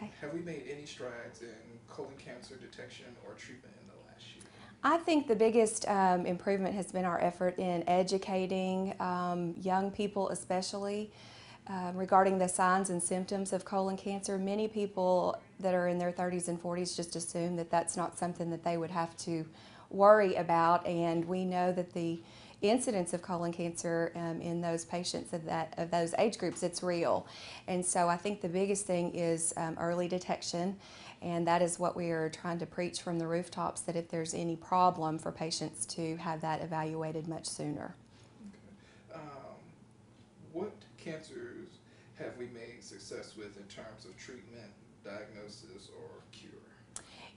Okay. Have we made any strides in colon cancer detection or treatment in the last year? I think the biggest improvement has been our effort in educating young people, especially regarding the signs and symptoms of colon cancer. Many people that are in their 30s and 40s just assume that that's not something that they would have to worry about, and we know that the incidence of colon cancer in those patients of those age groups, it's real. And so I think the biggest thing is early detection, and that is what we are trying to preach from the rooftops, that if there's any problem for patients to have that evaluated much sooner. Okay. What cancers have we made success with in terms of treatment, diagnosis, or cure?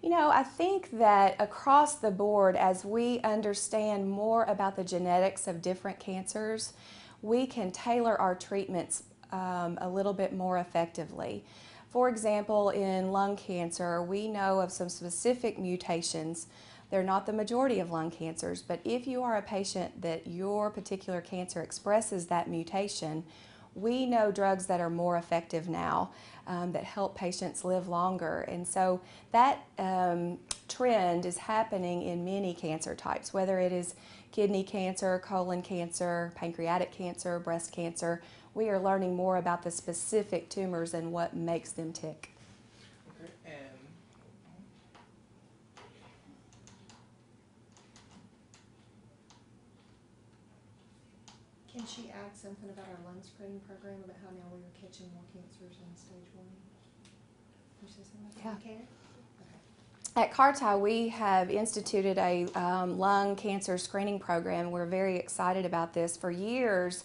You know, I think that across the board, as we understand more about the genetics of different cancers, we can tailor our treatments a little bit more effectively. For example, in lung cancer, we know of some specific mutations. They're not the majority of lung cancers, but if you are a patient that your particular cancer expresses that mutation, we know drugs that are more effective now that help patients live longer. And so that trend is happening in many cancer types, whether it is kidney cancer, colon cancer, pancreatic cancer, breast cancer. We are learning more about the specific tumors and what makes them tick. Okay. And Can she add something about our lung screening program, about how now we are catching more cancers in stage 1? Can you say something about that? Yeah. You can? At CARTI, we have instituted a lung cancer screening program. We're very excited about this. For years,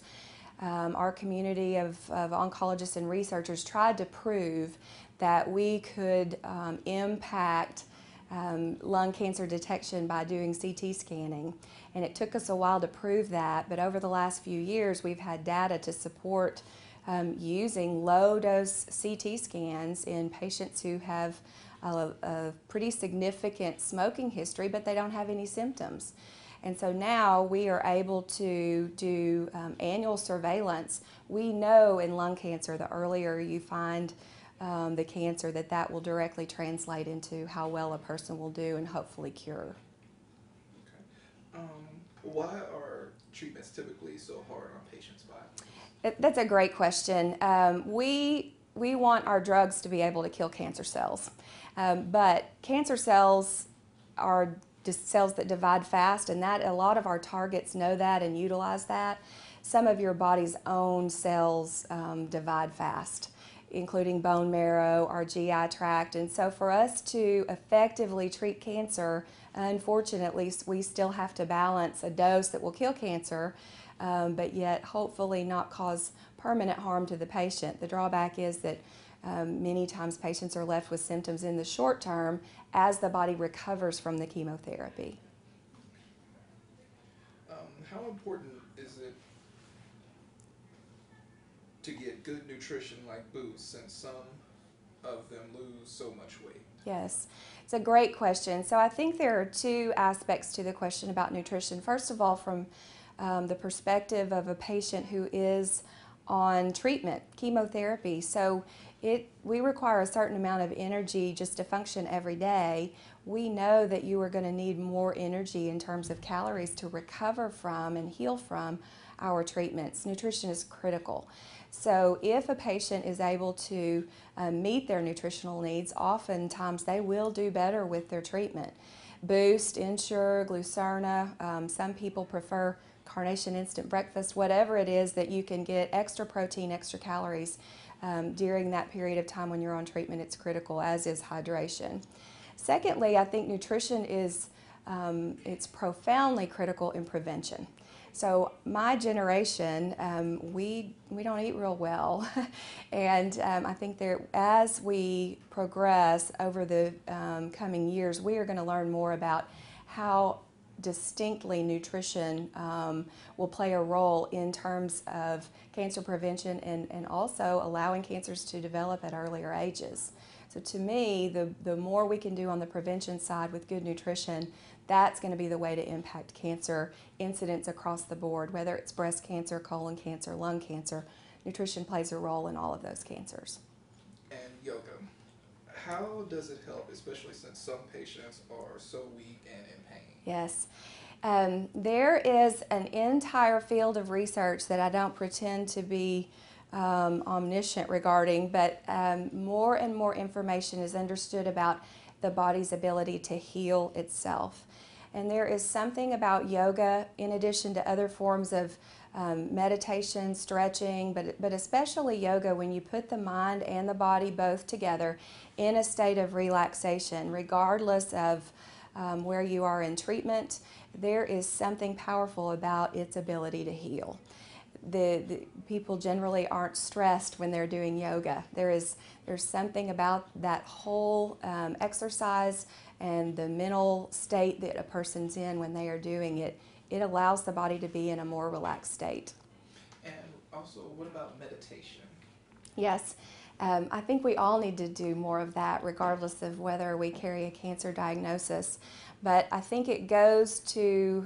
our community of oncologists and researchers tried to prove that we could impact lung cancer detection by doing CT scanning. And it took us a while to prove that, but over the last few years, we've had data to support using low-dose CT scans in patients who have a pretty significant smoking history, but they don't have any symptoms. And so now we are able to do annual surveillance. We know in lung cancer, the earlier you find the cancer, that will directly translate into how well a person will do and hopefully cure. okay. Why are treatments typically so hard on patients' bodies? That's a great question. We want our drugs to be able to kill cancer cells, but cancer cells are just cells that divide fast, and that a lot of our targets know that and utilize that. Some of your body's own cells divide fast, including bone marrow, our GI tract, and so for us to effectively treat cancer, unfortunately, we still have to balance a dose that will kill cancer, but yet hopefully not cause permanent harm to the patient. The drawback is that many times patients are left with symptoms in the short term as the body recovers from the chemotherapy. How important is it to get good nutrition like boost, since some of them lose so much weight? Yes, it's a great question. So I think there are two aspects to the question about nutrition. First of all, from the perspective of a patient who is on treatment, chemotherapy. So we require a certain amount of energy just to function every day. We know that you are going to need more energy in terms of calories to recover from and heal from our treatments. Nutrition is critical. So if a patient is able to meet their nutritional needs, oftentimes they will do better with their treatment. Boost, Ensure, Glucerna, some people prefer Carnation Instant Breakfast, whatever it is that you can get extra protein, extra calories during that period of time when you're on treatment, it's critical, as is hydration. Secondly, I think nutrition is it's profoundly critical in prevention. So my generation, we don't eat real well, and I think as we progress over the coming years, we are going to learn more about how distinctly nutrition will play a role in terms of cancer prevention and also allowing cancers to develop at earlier ages. So to me, the more we can do on the prevention side with good nutrition, that's going to be the way to impact cancer incidence across the board, whether it's breast cancer, colon cancer, lung cancer. Nutrition plays a role in all of those cancers. And yoga. how does it help, especially since some patients are so weak and in pain? Yes. There is an entire field of research that I don't pretend to be omniscient regarding, but more and more information is understood about the body's ability to heal itself. And there is something about yoga, in addition to other forms of meditation, stretching, but especially yoga, when you put the mind and the body both together in a state of relaxation, regardless of where you are in treatment, there is something powerful about its ability to heal. The people generally aren't stressed when they're doing yoga. There's something about that whole exercise and the mental state that a person's in when they are doing it. It allows the body to be in a more relaxed state. And also, what about meditation? Yes, I think we all need to do more of that, regardless of whether we carry a cancer diagnosis. But I think it goes to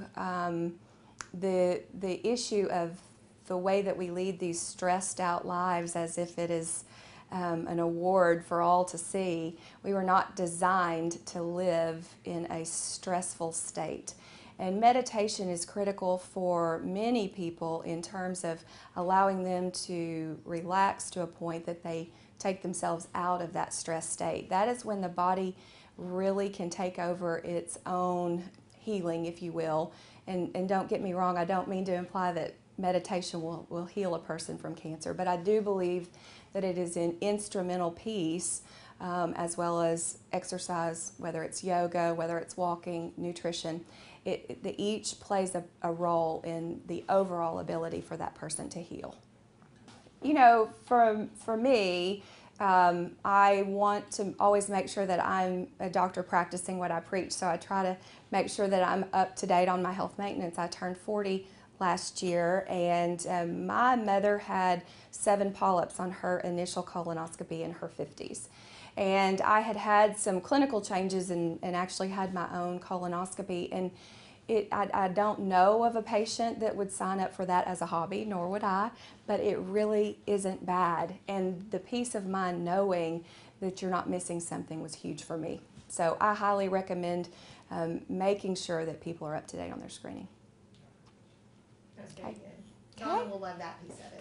the issue of the way that we lead these stressed out lives as if it is an award for all to see. We were not designed to live in a stressful state. And meditation is critical for many people in terms of allowing them to relax to a point that they take themselves out of that stress state. That is when the body really can take over its own healing, if you will. And don't get me wrong, I don't mean to imply that meditation will heal a person from cancer, but I do believe that it is an instrumental piece, as well as exercise, whether it's yoga, whether it's walking, nutrition. Each plays a role in the overall ability for that person to heal. You know, for me, I want to always make sure that I'm a doctor practicing what I preach, so I try to make sure that I'm up to date on my health maintenance. I turned 40 last year, and my mother had 7 polyps on her initial colonoscopy in her 50s. And I had had some clinical changes and actually had my own colonoscopy. And I don't know of a patient that would sign up for that as a hobby, nor would I, but it really isn't bad. And the peace of mind knowing that you're not missing something was huge for me. So I highly recommend making sure that people are up to date on their screening. That's very Okay. good. Donna will love that piece of it.